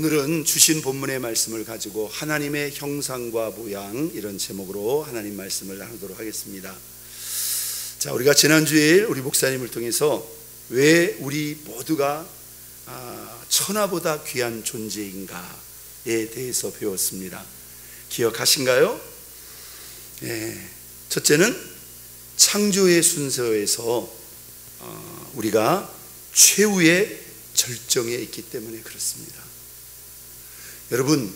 오늘은 주신 본문의 말씀을 가지고 하나님의 형상과 모양, 이런 제목으로 하나님 말씀을 나누도록 하겠습니다. 자, 우리가 지난주에 우리 목사님을 통해서 왜 우리 모두가 천하보다 귀한 존재인가에 대해서 배웠습니다. 기억하신가요? 첫째는 창조의 순서에서 우리가 최후의 절정에 있기 때문에 그렇습니다. 여러분,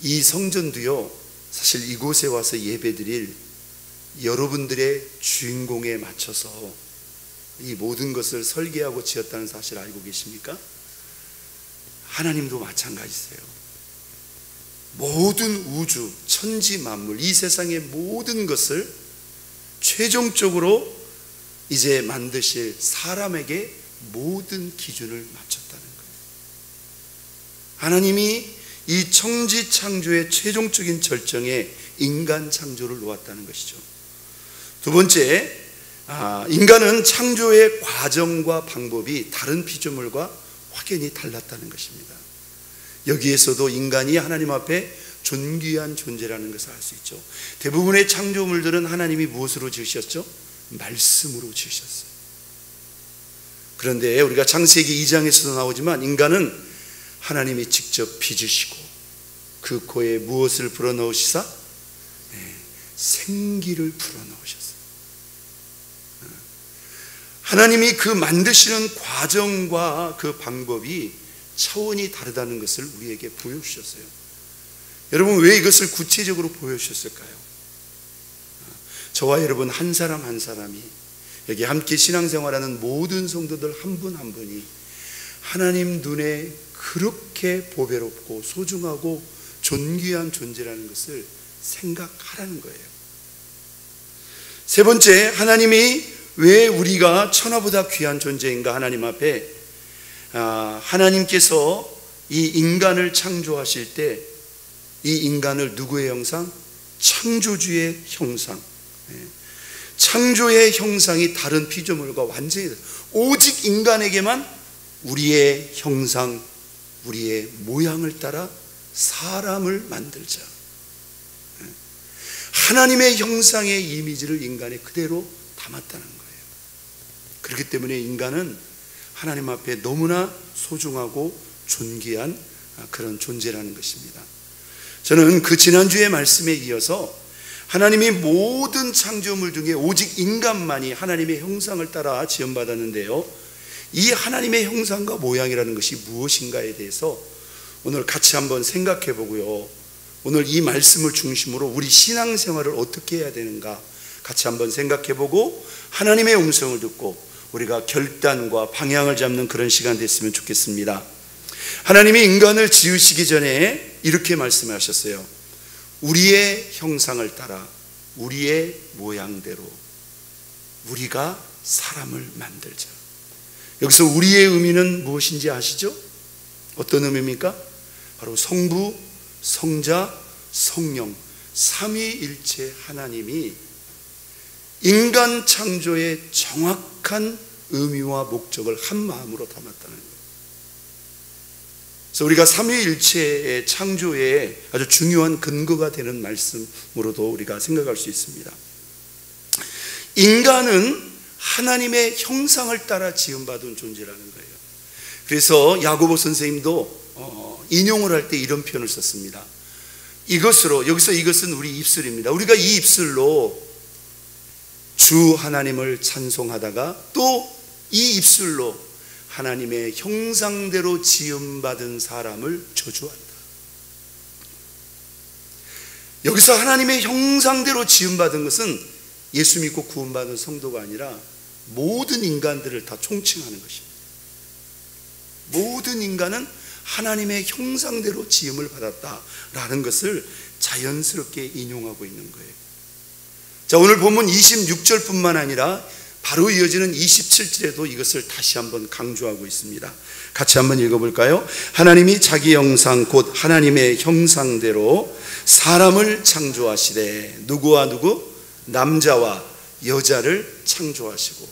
이 성전도요, 사실 이곳에 와서 예배드릴 여러분들의 주인공에 맞춰서 이 모든 것을 설계하고 지었다는 사실 알고 계십니까? 하나님도 마찬가지세요. 모든 우주, 천지 만물, 이 세상의 모든 것을 최종적으로 이제 만드실 사람에게 모든 기준을 맞췄다는 거예요. 하나님이 이 천지 창조의 최종적인 절정에 인간 창조를 놓았다는 것이죠. 두 번째, 인간은 창조의 과정과 방법이 다른 피조물과 확연히 달랐다는 것입니다. 여기에서도 인간이 하나님 앞에 존귀한 존재라는 것을 알 수 있죠. 대부분의 창조물들은 하나님이 무엇으로 지으셨죠? 말씀으로 지으셨어요. 그런데 우리가 창세기 2장에서도 나오지만 인간은 하나님이 직접 빚으시고 그 코에 무엇을 불어넣으시사? 생기를 불어넣으셨어요. 하나님이 그 만드시는 과정과 그 방법이 차원이 다르다는 것을 우리에게 보여주셨어요. 여러분, 왜 이것을 구체적으로 보여주셨을까요? 저와 여러분 한 사람 한 사람이, 여기 함께 신앙생활하는 모든 성도들 한 분 한 분이 하나님 눈에 그렇게 보배롭고 소중하고 존귀한 존재라는 것을 생각하라는 거예요. 세 번째, 하나님이 왜 우리가 천하보다 귀한 존재인가? 하나님 앞에 하나님께서 이 인간을 창조하실 때 이 인간을 누구의 형상? 창조주의 형상, 창조의 형상이 다른 피조물과 완전히 오직 인간에게만 우리의 형상, 우리의 모양을 따라 사람을 만들자. 하나님의 형상의 이미지를 인간에 그대로 담았다는 거예요. 그렇기 때문에 인간은 하나님 앞에 너무나 소중하고 존귀한 그런 존재라는 것입니다. 저는 그 지난주의 말씀에 이어서 하나님이 모든 창조물 중에 오직 인간만이 하나님의 형상을 따라 지음받았는데요, 이 하나님의 형상과 모양이라는 것이 무엇인가에 대해서 오늘 같이 한번 생각해 보고요, 오늘 이 말씀을 중심으로 우리 신앙생활을 어떻게 해야 되는가 같이 한번 생각해 보고 하나님의 음성을 듣고 우리가 결단과 방향을 잡는 그런 시간 됐으면 좋겠습니다. 하나님이 인간을 지으시기 전에 이렇게 말씀하셨어요. 우리의 형상을 따라 우리의 모양대로 우리가 사람을 만들자. 여기서 우리의 의미는 무엇인지 아시죠? 어떤 의미입니까? 바로 성부, 성자, 성령, 삼위일체 하나님이 인간 창조의 정확한 의미와 목적을 한 마음으로 담았다는 거예요. 그래서 우리가 삼위일체의 창조에 아주 중요한 근거가 되는 말씀으로도 우리가 생각할 수 있습니다. 인간은 하나님의 형상을 따라 지음받은 존재라는 거예요. 그래서 야고보 선생님도 인용을 할 때 이런 표현을 썼습니다. 이것으로, 여기서 이것은 우리 입술입니다. 우리가 이 입술로 주 하나님을 찬송하다가 또 이 입술로 하나님의 형상대로 지음받은 사람을 저주한다. 여기서 하나님의 형상대로 지음받은 것은 예수 믿고 구원받은 성도가 아니라 모든 인간들을 다 총칭하는 것입니다. 모든 인간은 하나님의 형상대로 지음을 받았다라는 것을 자연스럽게 인용하고 있는 거예요. 자, 오늘 본문 26절뿐만 아니라 바로 이어지는 27절에도 이것을 다시 한번 강조하고 있습니다. 같이 한번 읽어볼까요? 하나님이 자기 형상 곧 하나님의 형상대로 사람을 창조하시되 누구와 누구? 남자와 여자를 창조하시고,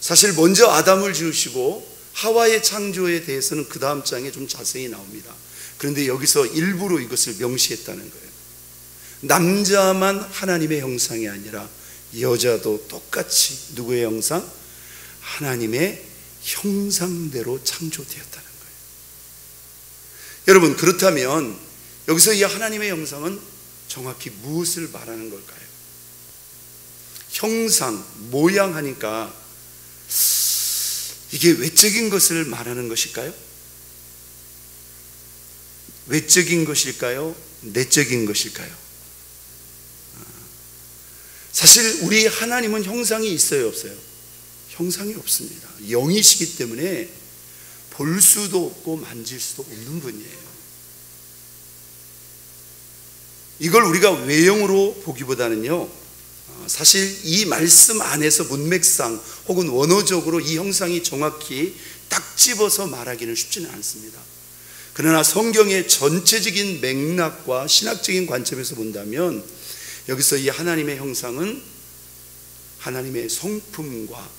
사실 먼저 아담을 지으시고 하와의 창조에 대해서는 그 다음 장에 좀 자세히 나옵니다. 그런데 여기서 일부러 이것을 명시했다는 거예요. 남자만 하나님의 형상이 아니라 여자도 똑같이 누구의 형상? 하나님의 형상대로 창조되었다는 거예요. 여러분, 그렇다면 여기서 이 하나님의 형상은 정확히 무엇을 말하는 걸까요? 형상, 모양 하니까 이게 외적인 것을 말하는 것일까요? 외적인 것일까요? 내적인 것일까요? 사실 우리 하나님은 형상이 있어요, 없어요? 형상이 없습니다. 영이시기 때문에 볼 수도 없고 만질 수도 없는 분이에요. 이걸 우리가 외형으로 보기보다는요, 사실 이 말씀 안에서 문맥상 혹은 원어적으로 이 형상이 정확히 딱 집어서 말하기는 쉽지는 않습니다. 그러나 성경의 전체적인 맥락과 신학적인 관점에서 본다면 여기서 이 하나님의 형상은 하나님의 성품과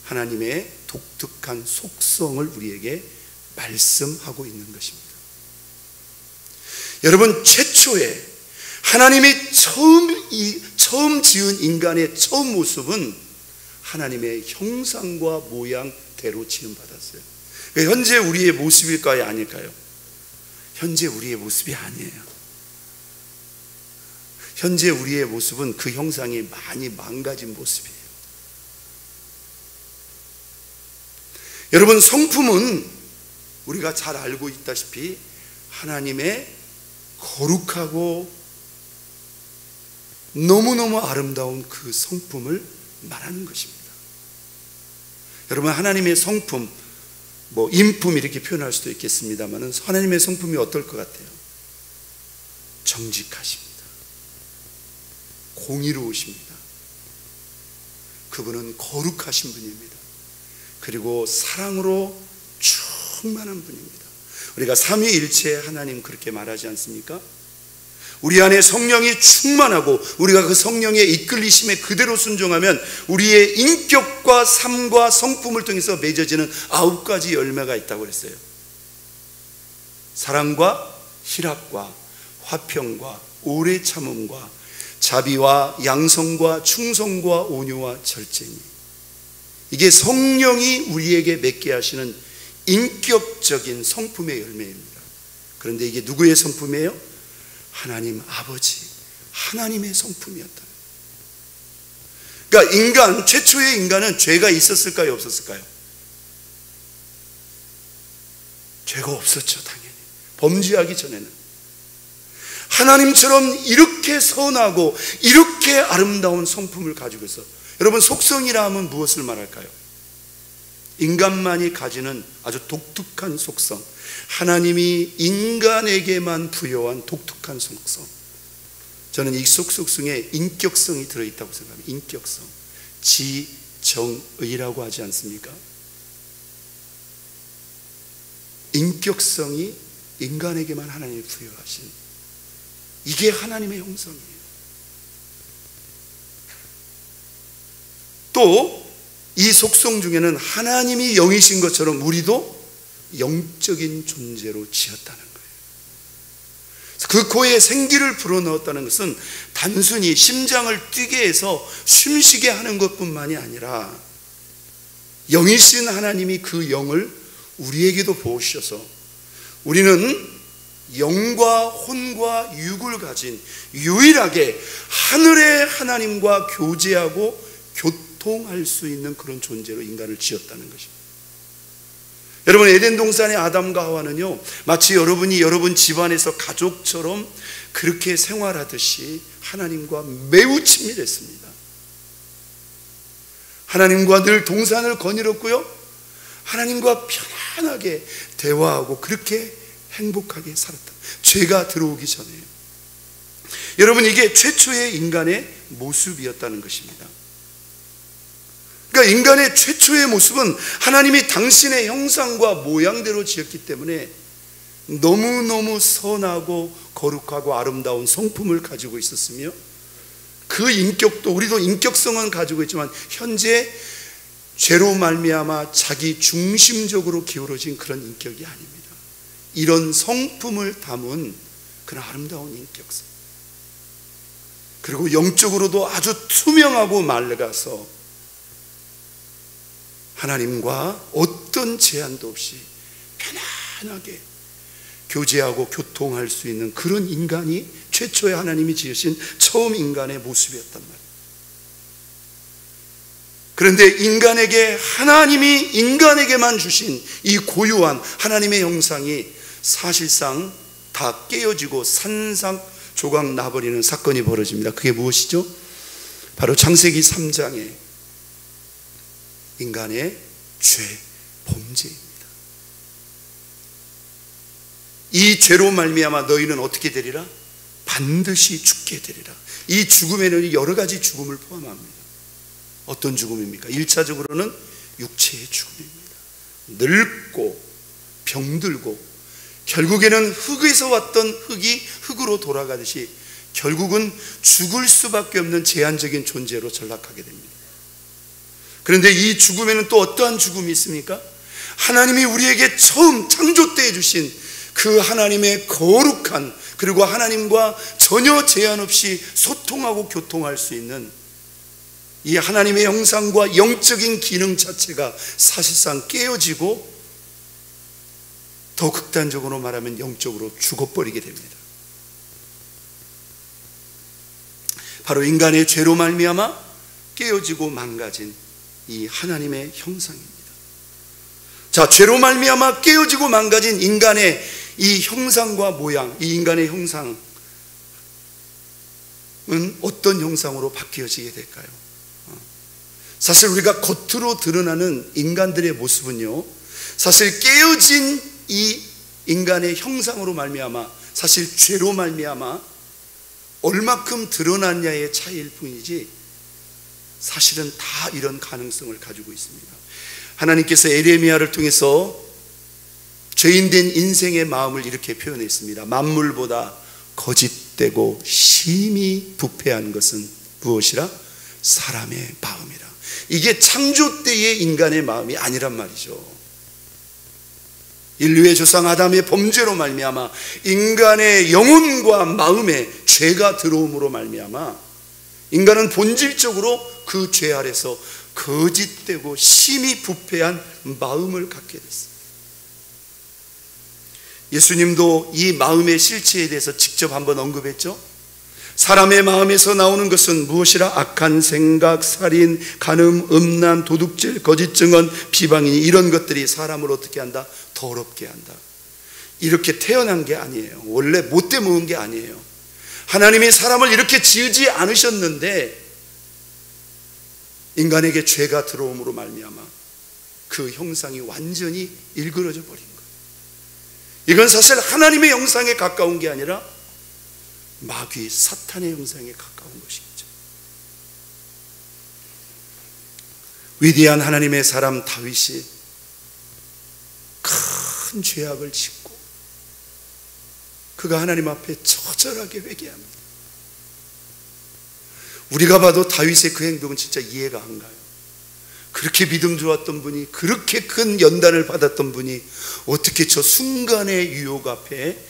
하나님의 독특한 속성을 우리에게 말씀하고 있는 것입니다. 여러분, 최초에 하나님이 처음 지은 인간의 처음 모습은 하나님의 형상과 모양대로 지음받았어요. 현재 우리의 모습일까요? 아닐까요? 현재 우리의 모습이 아니에요. 현재 우리의 모습은 그 형상이 많이 망가진 모습이에요. 여러분, 성품은 우리가 잘 알고 있다시피 하나님의 거룩하고 너무너무 아름다운 그 성품을 말하는 것입니다. 여러분, 하나님의 성품, 인품 이렇게 표현할 수도 있겠습니다만 하나님의 성품이 어떨 것 같아요? 정직하십니다. 공의로우십니다. 그분은 거룩하신 분입니다. 그리고 사랑으로 충만한 분입니다. 우리가 삼위일체 하나님 그렇게 말하지 않습니까? 우리 안에 성령이 충만하고 우리가 그 성령의 이끌리심에 그대로 순종하면 우리의 인격과 삶과 성품을 통해서 맺어지는 9가지 열매가 있다고 그랬어요. 사랑과 희락과 화평과 오래 참음과 자비와 양성과 충성과 온유와 절제니, 이게 성령이 우리에게 맺게 하시는 인격적인 성품의 열매입니다. 그런데 이게 누구의 성품이에요? 하나님 아버지, 하나님의 성품이었다. 그러니까 최초의 인간은 죄가 있었을까요? 없었을까요? 죄가 없었죠, 당연히. 범죄하기 전에는. 하나님처럼 이렇게 선하고 이렇게 아름다운 성품을 가지고 있어. 여러분, 속성이라 하면 무엇을 말할까요? 인간만이 가지는 아주 독특한 속성, 하나님이 인간에게만 부여한 독특한 속성. 저는 이 속성에 인격성이 들어있다고 생각합니다. 인격성. 지정의라고 하지 않습니까? 인격성이 인간에게만 하나님이 부여하신, 이게 하나님의 형성이에요. 또 이 속성 중에는 하나님이 영이신 것처럼 우리도 영적인 존재로 지었다는 거예요. 그 코에 생기를 불어넣었다는 것은 단순히 심장을 뛰게 해서 숨쉬게 하는 것뿐만이 아니라 영이신 하나님이 그 영을 우리에게도 부으셔서 우리는 영과 혼과 육을 가진 유일하게 하늘의 하나님과 교제하고 교통할 수 있는 그런 존재로 인간을 지었다는 것입니다. 여러분, 에덴 동산의 아담과 하와는요, 마치 여러분이 여러분 집안에서 가족처럼 그렇게 생활하듯이 하나님과 매우 친밀했습니다. 하나님과 늘 동산을 거닐었고요, 하나님과 편안하게 대화하고 그렇게 행복하게 살았다. 죄가 들어오기 전에요. 여러분, 이게 최초의 인간의 모습이었다는 것입니다. 그러니까 인간의 최초의 모습은 하나님이 당신의 형상과 모양대로 지었기 때문에 너무너무 선하고 거룩하고 아름다운 성품을 가지고 있었으며, 그 인격도, 우리도 인격성은 가지고 있지만 현재 죄로 말미암아 자기 중심적으로 기울어진 그런 인격이 아닙니다. 이런 성품을 담은 그런 아름다운 인격성, 그리고 영적으로도 아주 투명하고 맑아서 하나님과 어떤 제한도 없이 편안하게 교제하고 교통할 수 있는 그런 인간이 최초에 하나님이 지으신 처음 인간의 모습이었단 말이에요. 그런데 인간에게, 하나님이 인간에게만 주신 이 고유한 하나님의 형상이 사실상 다 깨어지고 산산조각 나버리는 사건이 벌어집니다. 그게 무엇이죠? 바로 창세기 3장에 인간의 죄, 범죄입니다. 이 죄로 말미암아 너희는 어떻게 되리라? 반드시 죽게 되리라. 이 죽음에는 여러 가지 죽음을 포함합니다. 어떤 죽음입니까? 1차적으로는 육체의 죽음입니다. 늙고 병들고 결국에는 흙에서 왔던 흙이 흙으로 돌아가듯이 결국은 죽을 수밖에 없는 제한적인 존재로 전락하게 됩니다. 그런데 이 죽음에는 또 어떠한 죽음이 있습니까? 하나님이 우리에게 처음 창조 때 주신 그 하나님의 거룩한, 그리고 하나님과 전혀 제한 없이 소통하고 교통할 수 있는 이 하나님의 형상과 영적인 기능 자체가 사실상 깨어지고, 더 극단적으로 말하면 영적으로 죽어버리게 됩니다. 바로 인간의 죄로 말미암아 깨어지고 망가진 이 하나님의 형상입니다. 자, 죄로 말미암아 깨어지고 망가진 인간의 이 형상과 모양, 이 인간의 형상은 어떤 형상으로 바뀌어지게 될까요? 사실 우리가 겉으로 드러나는 인간들의 모습은요, 사실 깨어진 이 인간의 형상으로 말미암아, 사실 죄로 말미암아 얼마큼 드러났냐의 차이일 뿐이지 사실은 다 이런 가능성을 가지고 있습니다. 하나님께서 에레미야를 통해서 죄인된 인생의 마음을 이렇게 표현했습니다. 만물보다 거짓되고 심히 부패한 것은 무엇이라? 사람의 마음이라. 이게 창조 때의 인간의 마음이 아니란 말이죠. 인류의 조상 아담의 범죄로 말미암아 인간의 영혼과 마음에 죄가 들어옴으로 말미암아 인간은 본질적으로 그 죄 아래서 거짓되고 심히 부패한 마음을 갖게 됐습니다. 예수님도 이 마음의 실체에 대해서 직접 한번 언급했죠. 사람의 마음에서 나오는 것은 무엇이라? 악한 생각, 살인, 간음, 음란, 도둑질, 거짓 증언, 비방이니 이런 것들이 사람을 어떻게 한다? 더럽게 한다. 이렇게 태어난 게 아니에요. 원래 못돼 먹은 게 아니에요. 하나님이 사람을 이렇게 지으지 않으셨는데 인간에게 죄가 들어옴으로 말미암아 그 형상이 완전히 일그러져 버린 거예요. 이건 사실 하나님의 형상에 가까운 게 아니라 마귀 사탄의 형상에 가까운 것이죠. 위대한 하나님의 사람 다윗이 큰 죄악을 짓고 그가 하나님 앞에 처절하게 회개합니다. 우리가 봐도 다윗의 그 행동은 진짜 이해가 안 가요. 그렇게 믿음 좋았던 분이, 그렇게 큰 연단을 받았던 분이 어떻게 저 순간의 유혹 앞에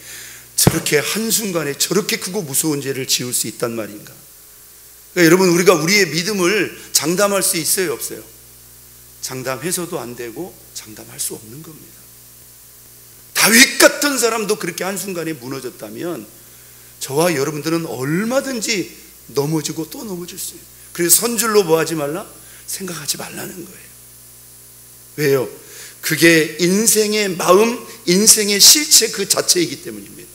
저렇게 한순간에 저렇게 크고 무서운 죄를 지을 수 있단 말인가? 그러니까 여러분, 우리가 우리의 믿음을 장담할 수 있어요, 없어요? 장담해서도 안 되고 장담할 수 없는 겁니다. 다윗 같은 사람도 그렇게 한순간에 무너졌다면 저와 여러분들은 얼마든지 넘어지고 또 넘어질 수 있어요. 그래서 선줄로 뭐 하지 말라? 생각하지 말라는 거예요. 왜요? 그게 인생의 마음, 인생의 실체 그 자체이기 때문입니다.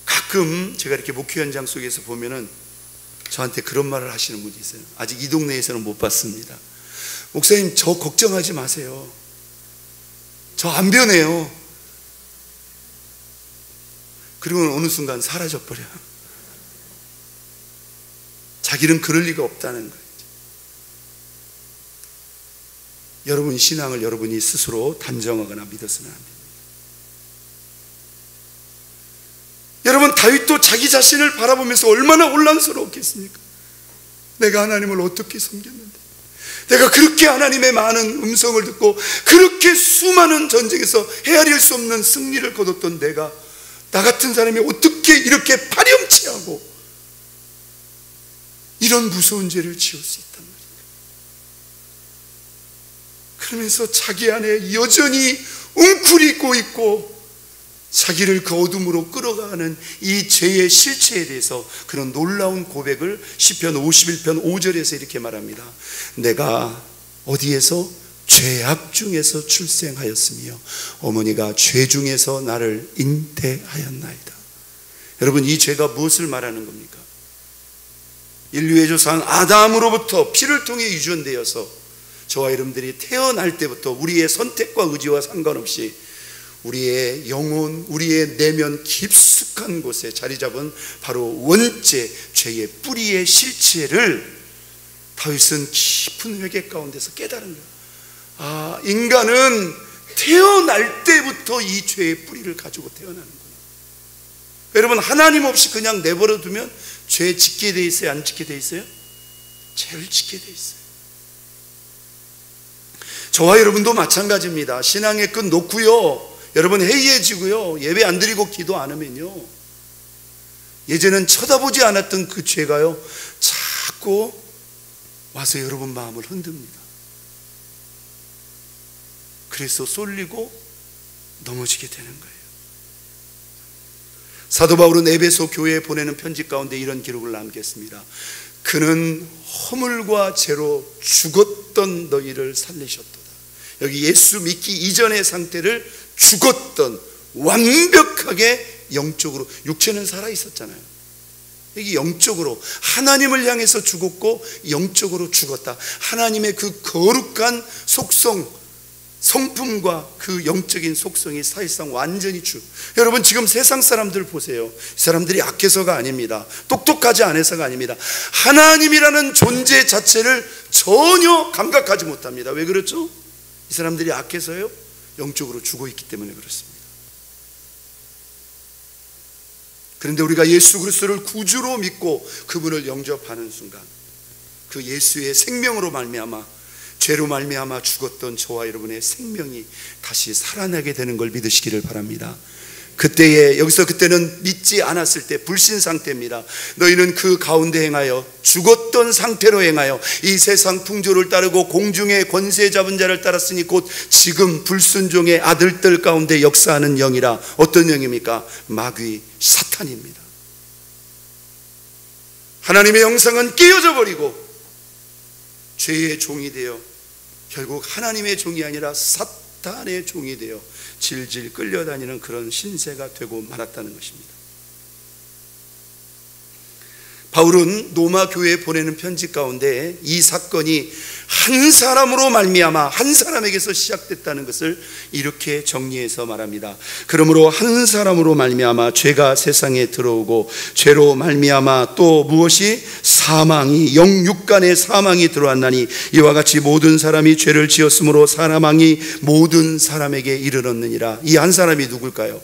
가끔 제가 이렇게 목회 현장 속에서 보면은 저한테 그런 말을 하시는 분이 있어요. 아직 이 동네에서는 못 봤습니다. 목사님, 저 걱정하지 마세요. 저 안 변해요. 그리고 어느 순간 사라져버려요. 자기는 그럴 리가 없다는 거예요. 여러분 신앙을 여러분이 스스로 단정하거나 믿어서는 안 됩니다. 여러분, 다윗도 자기 자신을 바라보면서 얼마나 혼란스러웠겠습니까? 내가 하나님을 어떻게 섬겼는데, 내가 그렇게 하나님의 많은 음성을 듣고 그렇게 수많은 전쟁에서 헤아릴 수 없는 승리를 거뒀던 내가, 나 같은 사람이 어떻게 이렇게 파렴치하고 이런 무서운 죄를 지을 수 있단 말이에요. 그러면서 자기 안에 여전히 웅크리고 있고 자기를 그 어둠으로 끌어가는 이 죄의 실체에 대해서 그런 놀라운 고백을 시편 51편 5절에서 이렇게 말합니다. 내가 어디에서? 죄악 중에서 출생하였으며 어머니가 죄 중에서 나를 잉태하였나이다. 여러분, 이 죄가 무엇을 말하는 겁니까? 인류의 조상 아담으로부터 피를 통해 유전되어서 저와 여러분들이 태어날 때부터 우리의 선택과 의지와 상관없이 우리의 영혼, 우리의 내면 깊숙한 곳에 자리 잡은 바로 원죄, 죄의 뿌리의 실체를 다윗은 깊은 회개 가운데서 깨달은 거예요. 아, 인간은 태어날 때부터 이 죄의 뿌리를 가지고 태어나는구나. 여러분, 하나님 없이 그냥 내버려 두면 죄 짓게 돼 있어요? 안 짓게 돼 있어요? 죄를 짓게 돼 있어요. 저와 여러분도 마찬가지입니다. 신앙의 끈 놓고요, 여러분 해이해지고요, 예배 안 드리고 기도 안 하면요, 예전엔 쳐다보지 않았던 그 죄가요 자꾸 와서 여러분 마음을 흔듭니다. 그래서 쏠리고 넘어지게 되는 거예요. 사도 바울은 에베소 교회에 보내는 편지 가운데 이런 기록을 남겼습니다. 그는 허물과 죄로 죽었던 너희를 살리셨도다. 여기 예수 믿기 이전의 상태를 죽었던, 완벽하게 영적으로, 육체는 살아 있었잖아요. 여기 영적으로 하나님을 향해서 죽었고 영적으로 죽었다. 하나님의 그 거룩한 속성, 성품과 그 영적인 속성이 사실상 완전히 여러분, 지금 세상 사람들 보세요. 이 사람들이 악해서가 아닙니다. 똑똑하지 않아서가 아닙니다. 하나님이라는 존재 자체를 전혀 감각하지 못합니다. 왜 그렇죠? 이 사람들이 악해서요? 영적으로 죽어 있기 때문에 그렇습니다. 그런데 우리가 예수 그리스도를 구주로 믿고 그분을 영접하는 순간, 그 예수의 생명으로 말미암아, 죄로 말미암아 죽었던 저와 여러분의 생명이 다시 살아나게 되는 걸 믿으시기를 바랍니다. 그때에, 여기서 그때는 믿지 않았을 때 불신 상태입니다. 너희는 그 가운데 행하여, 죽었던 상태로 행하여 이 세상 풍조를 따르고 공중의 권세 잡은 자를 따랐으니 곧 지금 불순종의 아들들 가운데 역사하는 영이라. 어떤 영입니까? 마귀, 사탄입니다. 하나님의 형상은 깨어져 버리고 죄의 종이 되어 결국 하나님의 종이 아니라 사탄의 종이 되어 질질 끌려다니는 그런 신세가 되고 말았다는 것입니다. 바울은 로마 교회에 보내는 편지 가운데 이 사건이 한 사람으로 말미암아, 한 사람에게서 시작됐다는 것을 이렇게 정리해서 말합니다. 그러므로 한 사람으로 말미암아 죄가 세상에 들어오고 죄로 말미암아 또 무엇이? 사망이, 영육간의 사망이 들어왔나니 이와 같이 모든 사람이 죄를 지었으므로 사망이 모든 사람에게 이르렀느니라. 이 한 사람이 누굴까요?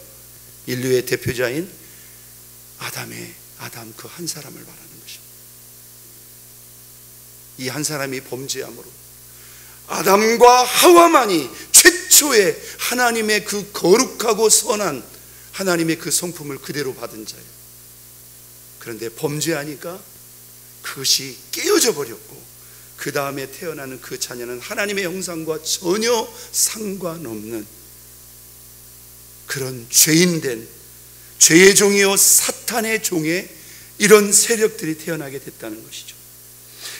인류의 대표자인 아담 그 한 사람을 말하는 것입니다. 이 한 사람이 범죄함으로 아담과 하와만이 최초의 하나님의 그 거룩하고 선한 하나님의 그 성품을 그대로 받은 자예요. 그런데 범죄하니까 그것이 깨어져 버렸고 그 다음에 태어나는 그 자녀는 하나님의 형상과 전혀 상관없는 그런 죄인된, 죄의 종이요 사탄의 종의 이런 세력들이 태어나게 됐다는 것이죠.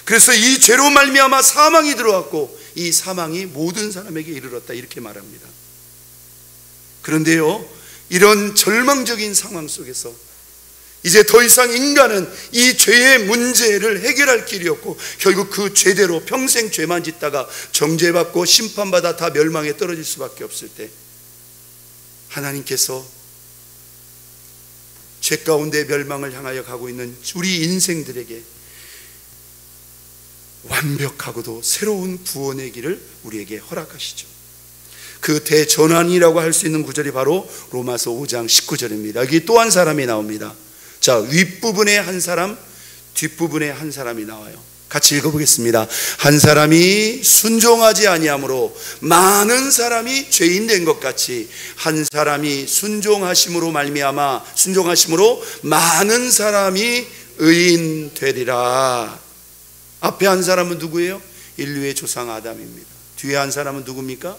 그래서 이 죄로 말미암아 사망이 들어왔고 이 사망이 모든 사람에게 이르렀다, 이렇게 말합니다. 그런데요, 이런 절망적인 상황 속에서 이제 더 이상 인간은 이 죄의 문제를 해결할 길이 없고 결국 그 죄대로 평생 죄만 짓다가 정죄받고 심판받아 다 멸망에 떨어질 수밖에 없을 때 하나님께서 죄 가운데 멸망을 향하여 가고 있는 우리 인생들에게 완벽하고도 새로운 구원의 길을 우리에게 허락하시죠. 그 대전환이라고 할 수 있는 구절이 바로 로마서 5장 19절입니다. 여기 또 한 사람이 나옵니다. 자, 윗부분에 한 사람, 뒷부분에 한 사람이 나와요. 같이 읽어보겠습니다. 한 사람이 순종하지 아니함으로 많은 사람이 죄인 된 것 같이 한 사람이 순종하심으로 많은 사람이 의인 되리라. 앞에 한 사람은 누구예요? 인류의 조상 아담입니다. 뒤에 한 사람은 누굽니까?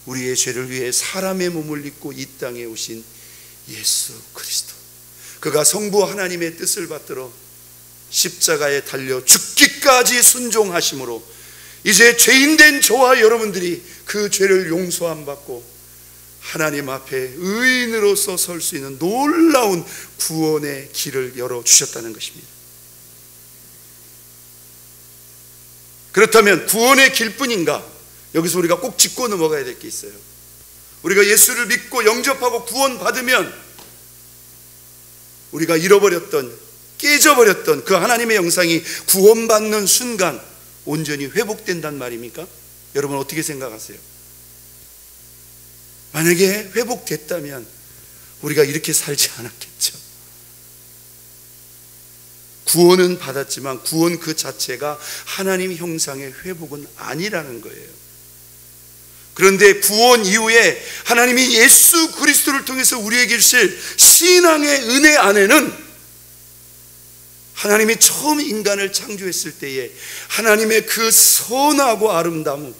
우리의 죄를 위해 사람의 몸을 입고 이 땅에 오신 예수 그리스도. 그가 성부 하나님의 뜻을 받들어 십자가에 달려 죽기까지 순종하심으로 이제 죄인된 저와 여러분들이 그 죄를 용서함 받고 하나님 앞에 의인으로서 설 수 있는 놀라운 구원의 길을 열어주셨다는 것입니다. 그렇다면 구원의 길뿐인가? 여기서 우리가 꼭 짚고 넘어가야 될 게 있어요. 우리가 예수를 믿고 영접하고 구원받으면 우리가 잃어버렸던, 깨져버렸던 그 하나님의 영상이 구원받는 순간 온전히 회복된단 말입니까? 여러분 어떻게 생각하세요? 만약에 회복됐다면 우리가 이렇게 살지 않았겠죠. 구원은 받았지만 구원 그 자체가 하나님 형상의 회복은 아니라는 거예요. 그런데 구원 이후에 하나님이 예수 그리스도를 통해서 우리에게 주실 신앙의 은혜 안에는 하나님이 처음 인간을 창조했을 때에 하나님의 그 선하고 아름다움,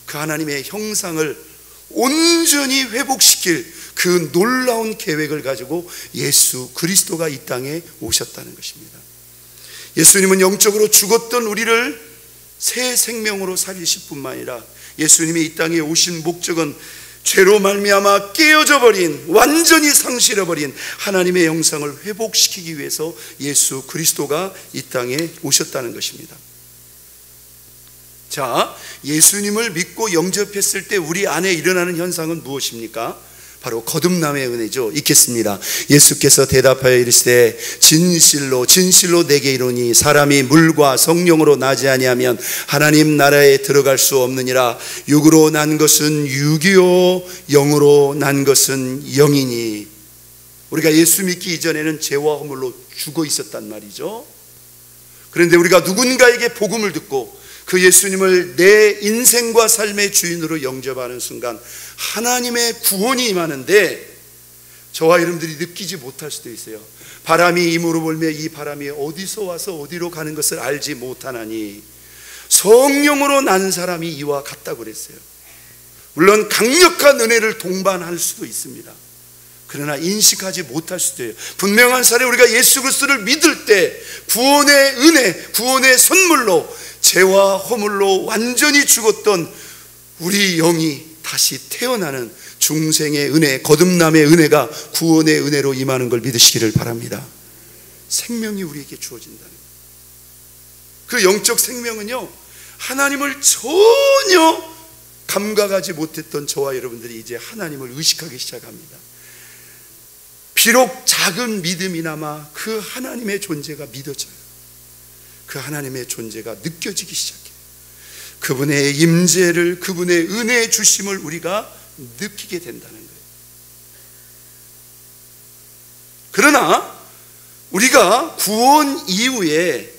그 하나님의 형상을 온전히 회복시킬 그 놀라운 계획을 가지고 예수 그리스도가 이 땅에 오셨다는 것입니다. 예수님은 영적으로 죽었던 우리를 새 생명으로 살리실 뿐만 아니라 예수님이 이 땅에 오신 목적은 죄로 말미암아 깨어져 버린, 완전히 상실해버린 하나님의 영상을 회복시키기 위해서 예수 그리스도가 이 땅에 오셨다는 것입니다. 자, 예수님을 믿고 영접했을 때 우리 안에 일어나는 현상은 무엇입니까? 바로 거듭남의 은혜죠. 읽겠습니다. 예수께서 대답하여 이르시되 진실로 진실로 내게 이르노니 사람이 물과 성령으로 나지 아니하면 하나님 나라에 들어갈 수 없느니라. 육으로 난 것은 육이요 영으로 난 것은 영이니. 우리가 예수 믿기 이전에는 죄와 허물로 죽어 있었단 말이죠. 그런데 우리가 누군가에게 복음을 듣고 그 예수님을 내 인생과 삶의 주인으로 영접하는 순간 하나님의 구원이 임하는데 저와 여러분들이 느끼지 못할 수도 있어요. 바람이 임으로 불며 이 바람이 어디서 와서 어디로 가는 것을 알지 못하나니 성령으로 난 사람이 이와 같다고 그랬어요. 물론 강력한 은혜를 동반할 수도 있습니다. 그러나 인식하지 못할 수도 있어요. 분명한 사례, 우리가 예수 그리스도를 믿을 때 구원의 은혜, 구원의 선물로 죄와 허물로 완전히 죽었던 우리 영이 다시 태어나는 중생의 은혜, 거듭남의 은혜가 구원의 은혜로 임하는 걸 믿으시기를 바랍니다. 생명이 우리에게 주어진다는 거예요. 그 영적 생명은요, 하나님을 전혀 감각하지 못했던 저와 여러분들이 이제 하나님을 의식하기 시작합니다. 비록 작은 믿음이나마 그 하나님의 존재가 믿어져요. 그 하나님의 존재가 느껴지기 시작해요. 그분의 임재를, 그분의 은혜의 주심을 우리가 느끼게 된다는 거예요. 그러나 우리가 구원 이후에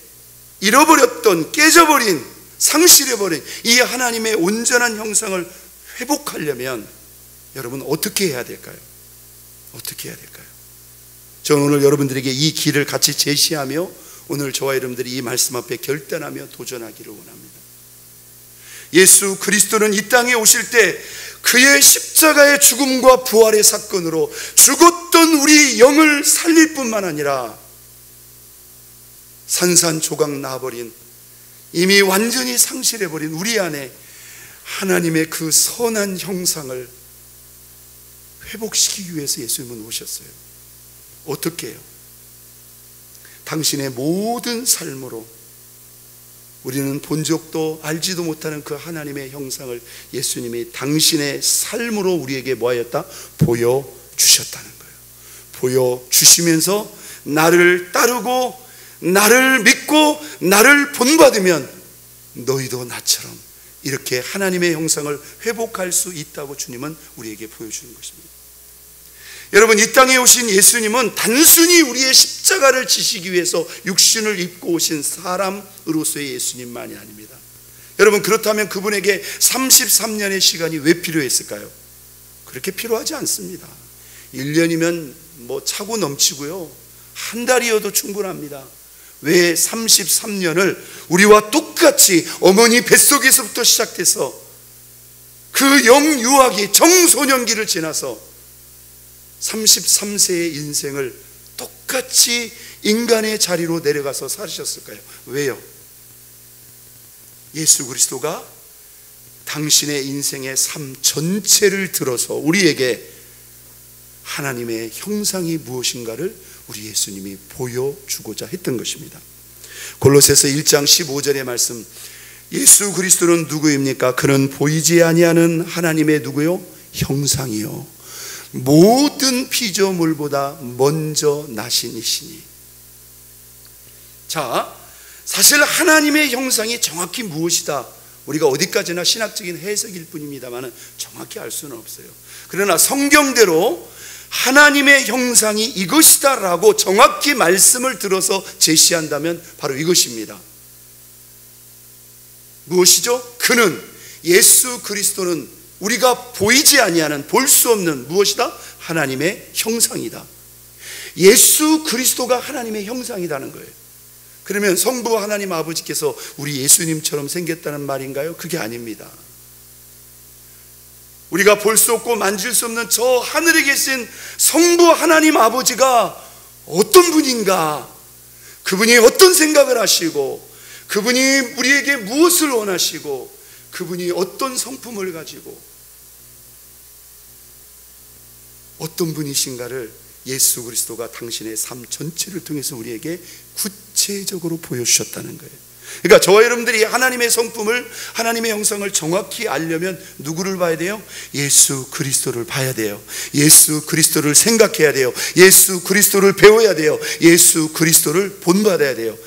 잃어버렸던, 깨져버린, 상실해버린 이 하나님의 온전한 형상을 회복하려면 여러분 어떻게 해야 될까요? 어떻게 해야 될까요? 저는 오늘 여러분들에게 이 길을 같이 제시하며 오늘 저와 여러분들이 이 말씀 앞에 결단하며 도전하기를 원합니다. 예수 그리스도는 이 땅에 오실 때 그의 십자가의 죽음과 부활의 사건으로 죽었던 우리 영을 살릴 뿐만 아니라 산산조각 나버린, 이미 완전히 상실해버린 우리 안에 하나님의 그 선한 형상을 회복시키기 위해서 예수님은 오셨어요. 어떻게 해요? 당신의 모든 삶으로 우리는 본 적도 알지도 못하는 그 하나님의 형상을 예수님이 당신의 삶으로 우리에게 뭐하였다? 보여주셨다는 거예요. 보여주시면서 나를 따르고 나를 믿고 나를 본받으면 너희도 나처럼 이렇게 하나님의 형상을 회복할 수 있다고 주님은 우리에게 보여주는 것입니다. 여러분, 이 땅에 오신 예수님은 단순히 우리의 십자가를 지시기 위해서 육신을 입고 오신 사람으로서의 예수님만이 아닙니다. 여러분, 그렇다면 그분에게 33년의 시간이 왜 필요했을까요? 그렇게 필요하지 않습니다. 1년이면 뭐 차고 넘치고요, 한 달이어도 충분합니다. 왜 33년을 우리와 똑같이 어머니 뱃속에서부터 시작돼서 그 영유아기 청소년기를 지나서 33세의 인생을 똑같이 인간의 자리로 내려가서 사셨을까요? 왜요? 예수 그리스도가 당신의 인생의 삶 전체를 들어서 우리에게 하나님의 형상이 무엇인가를 우리 예수님이 보여주고자 했던 것입니다. 골로새서 1장 15절의 말씀, 예수 그리스도는 누구입니까? 그는 보이지 아니하는 하나님의 누구요? 형상이요, 모든 피조물보다 먼저 나신 이시니. 자, 사실 하나님의 형상이 정확히 무엇이다, 우리가 어디까지나 신학적인 해석일 뿐입니다만 정확히 알 수는 없어요. 그러나 성경대로 하나님의 형상이 이것이다 라고 정확히 말씀을 들어서 제시한다면 바로 이것입니다. 무엇이죠? 그는, 예수 그리스도는 우리가 보이지 아니하는, 볼 수 없는 무엇이다? 하나님의 형상이다. 예수 그리스도가 하나님의 형상이라는 거예요. 그러면 성부 하나님 아버지께서 우리 예수님처럼 생겼다는 말인가요? 그게 아닙니다. 우리가 볼 수 없고 만질 수 없는 저 하늘에 계신 성부 하나님 아버지가 어떤 분인가, 그분이 어떤 생각을 하시고, 그분이 우리에게 무엇을 원하시고, 그분이 어떤 성품을 가지고 어떤 분이신가를 예수 그리스도가 당신의 삶 전체를 통해서 우리에게 구체적으로 보여주셨다는 거예요. 그러니까 저와 여러분들이 하나님의 성품을, 하나님의 형상을 정확히 알려면 누구를 봐야 돼요? 예수 그리스도를 봐야 돼요. 예수 그리스도를 생각해야 돼요. 예수 그리스도를 배워야 돼요. 예수 그리스도를 본받아야 돼요.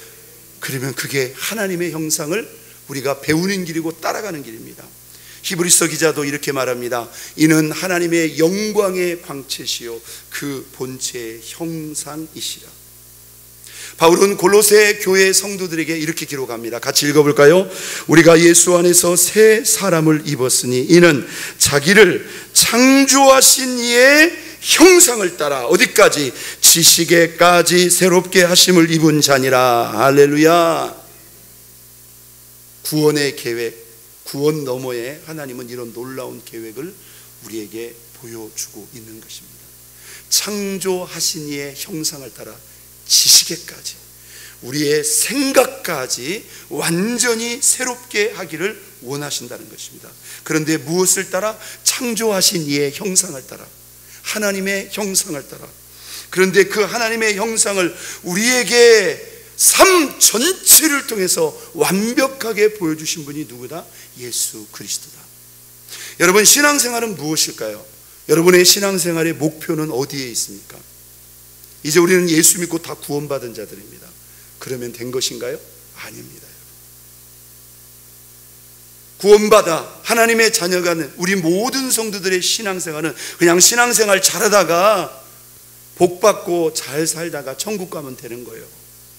그러면 그게 하나님의 형상을 우리가 배우는 길이고 따라가는 길입니다. 히브리서 기자도 이렇게 말합니다. 이는 하나님의 영광의 광채시요 그 본체의 형상이시라. 바울은 골로새 교회 성도들에게 이렇게 기록합니다. 같이 읽어볼까요? 우리가 예수 안에서 새 사람을 입었으니 이는 자기를 창조하신 이의 형상을 따라 어디까지? 지식에까지 새롭게 하심을 입은 자니라. 할렐루야. 구원의 계획, 구원 너머에 하나님은 이런 놀라운 계획을 우리에게 보여주고 있는 것입니다. 창조하신 이의 형상을 따라 지식에까지, 우리의 생각까지 완전히 새롭게 하기를 원하신다는 것입니다. 그런데 무엇을 따라? 창조하신 이의 형상을 따라, 하나님의 형상을 따라. 그런데 그 하나님의 형상을 우리에게 삶 전체를 통해서 완벽하게 보여주신 분이 누구다? 예수 그리스도다. 여러분, 신앙생활은 무엇일까요? 여러분의 신앙생활의 목표는 어디에 있습니까? 이제 우리는 예수 믿고 다 구원받은 자들입니다. 그러면 된 것인가요? 아닙니다. 구원받아 하나님의 자녀가 된 우리 모든 성도들의 신앙생활은 그냥 신앙생활 잘하다가 복받고 잘 살다가 천국 가면 되는 거예요.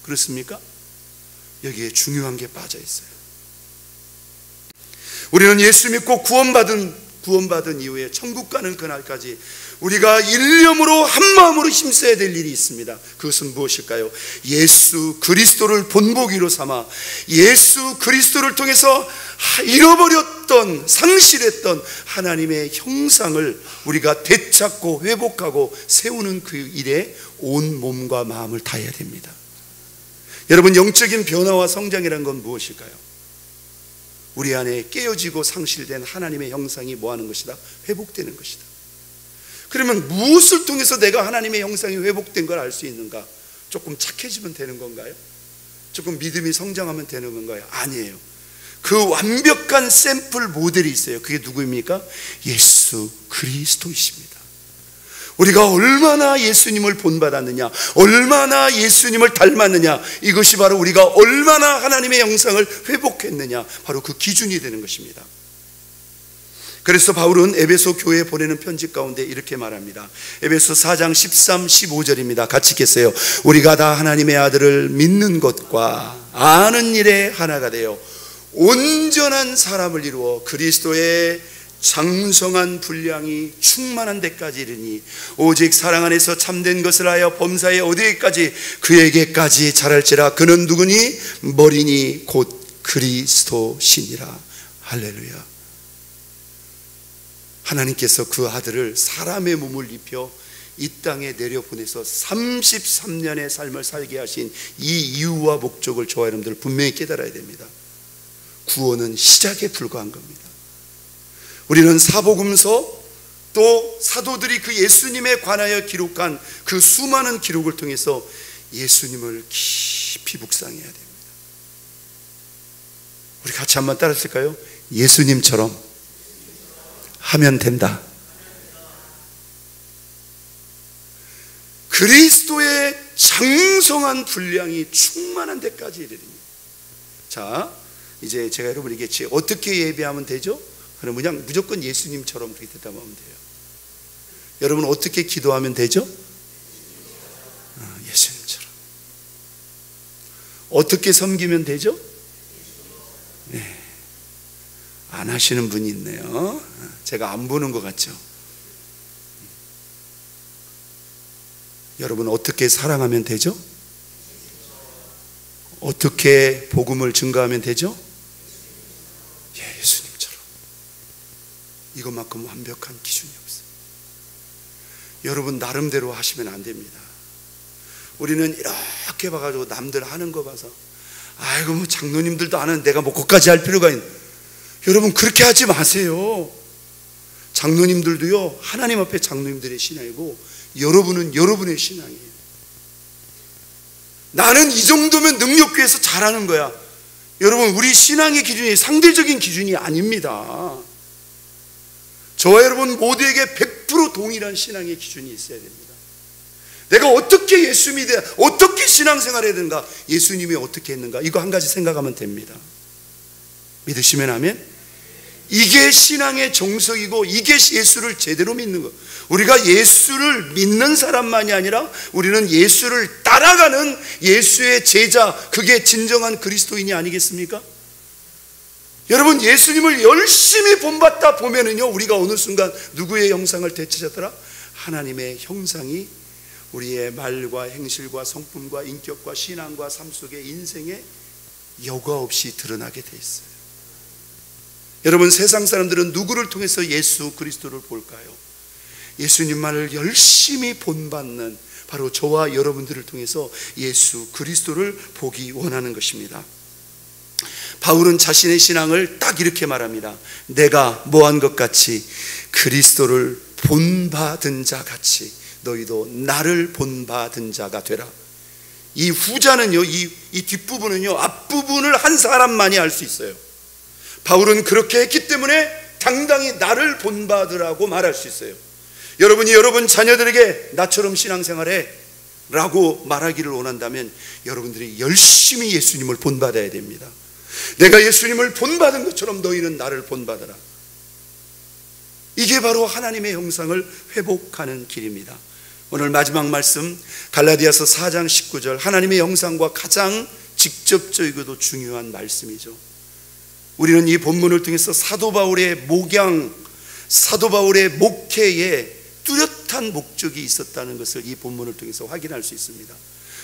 그렇습니까? 여기에 중요한 게 빠져 있어요. 우리는 예수 믿고 구원받은 이후에 천국 가는 그날까지 우리가 일념으로 한마음으로 힘써야 될 일이 있습니다. 그것은 무엇일까요? 예수 그리스도를 본보기로 삼아 예수 그리스도를 통해서 잃어버렸던, 상실했던 하나님의 형상을 우리가 되찾고 회복하고 세우는 그 일에 온 몸과 마음을 다해야 됩니다. 여러분, 영적인 변화와 성장이란 건 무엇일까요? 우리 안에 깨어지고 상실된 하나님의 형상이 뭐하는 것이다? 회복되는 것이다. 그러면 무엇을 통해서 내가 하나님의 형상이 회복된 걸 알 수 있는가? 조금 착해지면 되는 건가요? 조금 믿음이 성장하면 되는 건가요? 아니에요. 그 완벽한 샘플 모델이 있어요. 그게 누구입니까? 예수 그리스도이십니다. 우리가 얼마나 예수님을 본받았느냐, 얼마나 예수님을 닮았느냐, 이것이 바로 우리가 얼마나 하나님의 형상을 회복했느냐, 바로 그 기준이 되는 것입니다. 그래서 바울은 에베소 교회에 보내는 편지 가운데 이렇게 말합니다. 에베소 4장 13, 15절입니다. 같이 읽겠어요. 우리가 다 하나님의 아들을 믿는 것과 아는 일에 하나가 되어 온전한 사람을 이루어 그리스도의 장성한 분량이 충만한 데까지 이르니 오직 사랑 안에서 참된 것을 하여 범사에 어디에까지 그에게까지 자랄지라. 그는 누구니? 머리니 곧 그리스도시니라. 할렐루야. 하나님께서 그 아들을 사람의 몸을 입혀 이 땅에 내려보내서 33년의 삶을 살게 하신 이 이유와 목적을 저와 여러분들 분명히 깨달아야 됩니다. 구원은 시작에 불과한 겁니다. 우리는 사복음서 또 사도들이 그 예수님에 관하여 기록한 그 수많은 기록을 통해서 예수님을 깊이 묵상해야 됩니다. 우리 같이 한번 따라 쓸까요? 예수님처럼 하면 된다. 그리스도의 장성한 분량이 충만한 데까지 이르리니. 자, 이제 제가 여러분에게 어떻게 예배하면 되죠? 그럼 그냥 무조건 예수님처럼 그렇게 대답하면 돼요. 여러분 어떻게 기도하면 되죠? 예수님처럼. 어떻게 섬기면 되죠? 네. 안 하시는 분이 있네요. 제가 안 보는 것 같죠? 여러분 어떻게 사랑하면 되죠? 어떻게 복음을 증거하면 되죠? 예수님처럼. 이것만큼 완벽한 기준이 없어요. 여러분 나름대로 하시면 안 됩니다. 우리는 이렇게 봐가지고 남들 하는 거 봐서 아이고 뭐 장로님들도 안 하는데 내가 뭐 그것까지 할 필요가 있나. 여러분 그렇게 하지 마세요. 장로님들도요 하나님 앞에 장로님들의 신앙이고 여러분은 여러분의 신앙이에요. 나는 이 정도면 능력교회에서 잘하는 거야. 여러분 우리 신앙의 기준이 상대적인 기준이 아닙니다. 저와 여러분 모두에게 100% 동일한 신앙의 기준이 있어야 됩니다. 내가 어떻게 예수 믿어야, 어떻게 신앙생활 해야 되는가, 예수님이 어떻게 했는가, 이거 한 가지 생각하면 됩니다. 믿으시면 아멘. 이게 신앙의 정석이고 이게 예수를 제대로 믿는 것. 우리가 예수를 믿는 사람만이 아니라 우리는 예수를 따라가는 예수의 제자, 그게 진정한 그리스도인이 아니겠습니까? 여러분 예수님을 열심히 본받다 보면은요 우리가 어느 순간 누구의 형상을 되찾았더라? 하나님의 형상이 우리의 말과 행실과 성품과 인격과 신앙과 삶 속에 인생에 여과 없이 드러나게 돼 있어요. 여러분 세상 사람들은 누구를 통해서 예수 그리스도를 볼까요? 예수님만을 열심히 본받는 바로 저와 여러분들을 통해서 예수 그리스도를 보기 원하는 것입니다. 바울은 자신의 신앙을 딱 이렇게 말합니다. 내가 뭐한 것 같이 그리스도를 본받은 자 같이 너희도 나를 본받은 자가 되라. 이 후자는요, 이 뒷부분은요, 앞부분을 한 사람만이 알 수 있어요. 바울은 그렇게 했기 때문에 당당히 나를 본받으라고 말할 수 있어요. 여러분이 여러분 자녀들에게 나처럼 신앙생활해 라고 말하기를 원한다면 여러분들이 열심히 예수님을 본받아야 됩니다. 내가 예수님을 본받은 것처럼 너희는 나를 본받아라. 이게 바로 하나님의 형상을 회복하는 길입니다. 오늘 마지막 말씀 갈라디아서 4장 19절, 하나님의 형상과 가장 직접적이고도 중요한 말씀이죠. 우리는 이 본문을 통해서 사도 바울의 목양, 사도 바울의 목회에 뚜렷한 목적이 있었다는 것을 이 본문을 통해서 확인할 수 있습니다.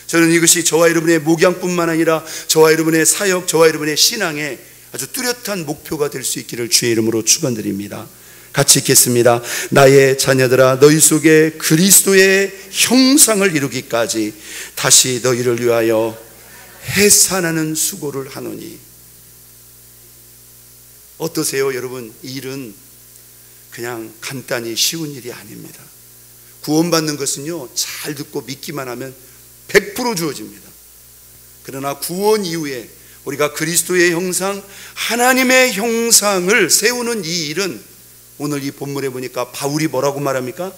저는 이것이 저와 여러분의 목양뿐만 아니라 저와 여러분의 사역, 저와 여러분의 신앙에 아주 뚜렷한 목표가 될 수 있기를 주의 이름으로 축원드립니다. 같이 읽겠습니다. 나의 자녀들아, 너희 속에 그리스도의 형상을 이루기까지 다시 너희를 위하여 해산하는 수고를 하노니. 어떠세요 여러분? 이 일은 그냥 간단히 쉬운 일이 아닙니다. 구원받는 것은요 잘 듣고 믿기만 하면 100% 주어집니다. 그러나 구원 이후에 우리가 그리스도의 형상, 하나님의 형상을 세우는 이 일은 오늘 이 본문에 보니까 바울이 뭐라고 말합니까?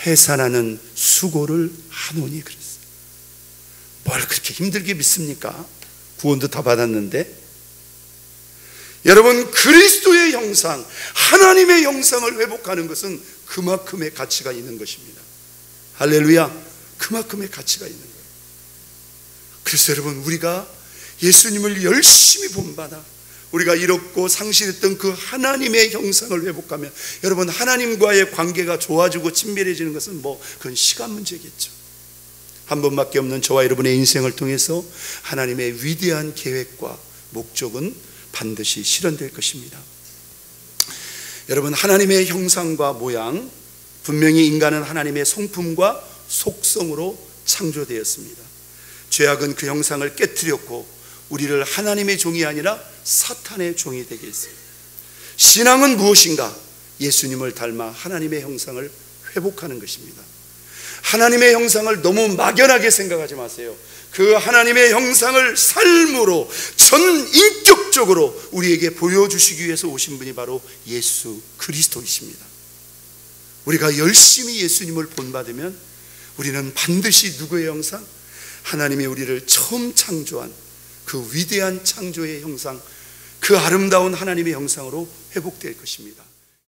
해산하는 수고를 하노니 그랬어요. 뭘 그렇게 힘들게 믿습니까? 구원도 다 받았는데. 여러분, 그리스도의 형상, 하나님의 형상을 회복하는 것은 그만큼의 가치가 있는 것입니다. 할렐루야. 그만큼의 가치가 있는 거예요. 그래서 여러분, 우리가 예수님을 열심히 본받아 우리가 잃었고 상실했던 그 하나님의 형상을 회복하면, 여러분, 하나님과의 관계가 좋아지고 친밀해지는 것은 그건 시간 문제겠죠. 한 번밖에 없는 저와 여러분의 인생을 통해서 하나님의 위대한 계획과 목적은 반드시 실현될 것입니다. 여러분, 하나님의 형상과 모양, 분명히 인간은 하나님의 성품과 속성으로 창조되었습니다. 죄악은 그 형상을 깨뜨렸고 우리를 하나님의 종이 아니라 사탄의 종이 되게 했어요. 신앙은 무엇인가? 예수님을 닮아 하나님의 형상을 회복하는 것입니다. 하나님의 형상을 너무 막연하게 생각하지 마세요. 그 하나님의 형상을 삶으로 전 인격적으로 우리에게 보여주시기 위해서 오신 분이 바로 예수 그리스도이십니다. 우리가 열심히 예수님을 본받으면 우리는 반드시 누구의 형상? 하나님이 우리를 처음 창조한 그 위대한 창조의 형상, 그 아름다운 하나님의 형상으로 회복될 것입니다.